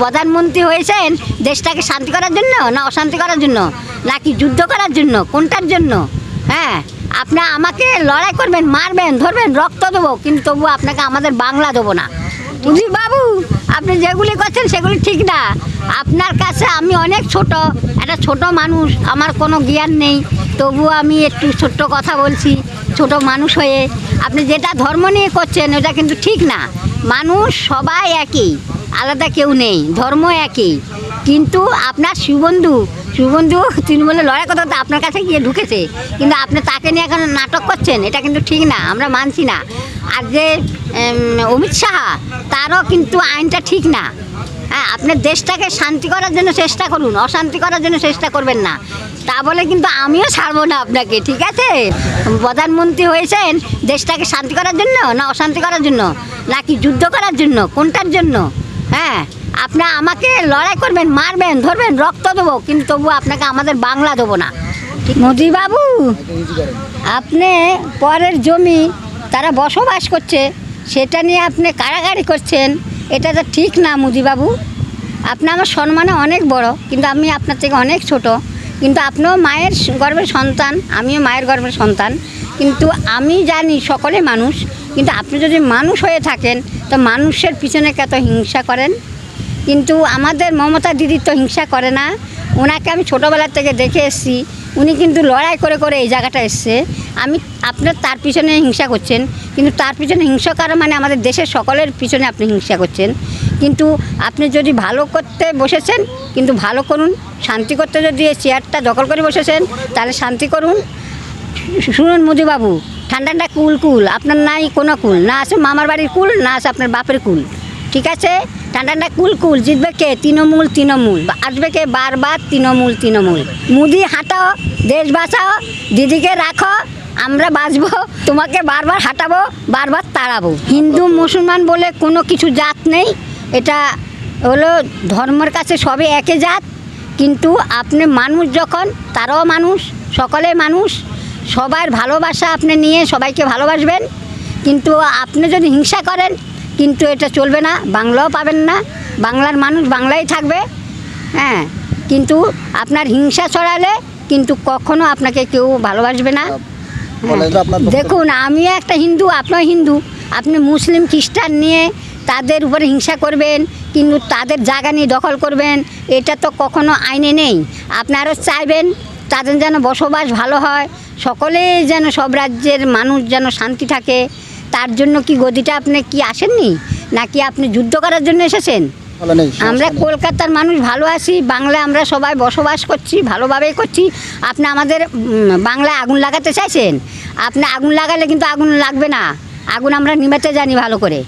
প্রধানমন্ত্রী হয়েছেন দেশটাকে শান্তি করার জন্য না অশান্তি করার জন্য নাকি যুদ্ধ করার জন্য, কোনটার জন্য? হ্যাঁ, আপনি আমাকে লড়াই করবেন, মারবেন, ধরবেন, রক্ত দেবো, কিন্তু তবুও আপনাকে আমাদের বাংলা দেবো না। বুঝলি বাবু, আপনি যেগুলি করছেন সেগুলি ঠিক না। আপনার কাছে আমি অনেক ছোট, একটা ছোট মানুষ, আমার কোনো জ্ঞান নেই, তবুও আমি একটু ছোট্ট কথা বলছি ছোট মানুষ হয়ে। আপনি যেটা ধর্ম নিয়ে করছেন ওটা কিন্তু ঠিক না। মানুষ সবাই একই, আলাদা কেউ নেই, ধর্ম একই। কিন্তু আপনার শিববন্ধু তৃণমূলে লড়াই করতে করতে আপনার কাছে গিয়ে ঢুকেছে, কিন্তু আপনি তাকে নিয়ে এখন নাটক করছেন, এটা কিন্তু ঠিক না, আমরা মানছি না। আর যে অমিত শাহ, তারও কিন্তু আইনটা ঠিক না। হ্যাঁ, আপনার দেশটাকে শান্তি করার জন্য চেষ্টা করুন, অশান্তি করার জন্য চেষ্টা করবেন না। তা বলে কিন্তু আমিও ছাড়বো না আপনাকে, ঠিক আছে? প্রধানমন্ত্রী হয়েছেন দেশটাকে শান্তি করার জন্য না অশান্তি করার জন্য নাকি যুদ্ধ করার জন্য, কোনটার জন্য? হ্যাঁ, আপনি আমাকে লড়াই করবেন, মারবেন, ধরবেন, রক্ত দেবো, কিন্তু তবুও আপনাকে আমাদের বাংলা দেবো না। মোদি বাবু, আপনি পরের জমি তারা বসবাস করছে সেটা নিয়ে আপনি কাড়াকাড়ি করছেন, এটা তো ঠিক না মোদিবাবু। আপনি আমার সম্মানে অনেক বড়, কিন্তু আমি আপনার থেকে অনেক ছোট। কিন্তু আপনিও মায়ের গর্ভের সন্তান, আমিও মায়ের গর্ভের সন্তান। কিন্তু আমি জানি সকলে মানুষ, কিন্তু আপনি যদি মানুষ হয়ে থাকেন তো মানুষের পিছনে কত হিংসা করেন। কিন্তু আমাদের মমতা দিদি তো হিংসা করে না। ওনাকে আমি ছোটোবেলার থেকে দেখে এসেছি, উনি কিন্তু লড়াই করে করে এই জায়গাটা এসছে। আপনার তার পিছনে হিংসা করছেন, কিন্তু তার পিছনে হিংসা করা মানে আমাদের দেশের সকলের পিছনে আপনি হিংসা করছেন। কিন্তু আপনি যদি ভালো করতে বসেছেন, কিন্তু ভালো করুন। শান্তি করতে যদি এই চেয়ারটা দখল করে বসেছেন তাহলে শান্তি করুন। শুনুন মোদিবাবু, ঠান্ডাটা কুল, আপনার নাই কোনো কুল, না আছে মামার বাড়ির কুল, না আছে আপনার বাপের কুল, ঠিক আছে? ঠান্ডাটা কুল, জিতবে কে? তৃণমূল, আসবে কে? বারবার তৃণমূল। মুদি হাঁটাও, দেশ বাঁচাও, দিদিকে রাখো, আমরা বাঁচবো, তোমাকে বারবার হাঁটাবো, বারবার তাড়াবো। হিন্দু মুসলমান বলে কোনো কিছু জাত নেই, এটা হলো ধর্মের কাছে সবে একে জাত। কিন্তু আপনি মানুষ যখন, তারাও মানুষ, সকলে মানুষ, সবার ভালোবাসা আপনি নিয়ে সবাইকে ভালোবাসবেন। কিন্তু আপনি যদি হিংসা করেন কিন্তু এটা চলবে না, বাংলাও পাবেন না, বাংলার মানুষ বাংলাই থাকবে। হ্যাঁ, কিন্তু আপনার হিংসা ছড়ালে কিন্তু কখনো আপনাকে কেউ ভালোবাসবে না। দেখুন, আমিও একটা হিন্দু, আপনিও হিন্দু, আপনি মুসলিম খ্রিস্টান নিয়ে তাদের উপরে হিংসা করবেন, কিন্তু তাদের জায়গা নিয়ে দখল করবেন, এটা তো কখনো আইনে নেই। আপনারও চাইবেন তাদের যেন বসবাস ভালো হয়, সকলেই যেন, সব রাজ্যের মানুষ যেন শান্তি থাকে। তার জন্য কি গদিটা আপনি কি আসেননি, নাকি আপনি যুদ্ধ করার জন্য এসেছেন? আমরা কলকাতার মানুষ ভালো আছি, বাংলায় আমরা সবাই বসবাস করছি, ভালোভাবেই করছি। আপনি আমাদের বাংলায় আগুন লাগাতে চাইছেন, আপনি আগুন লাগালে কিন্তু আগুন লাগবে না, আগুন আমরা নিভাতে জানি ভালো করে।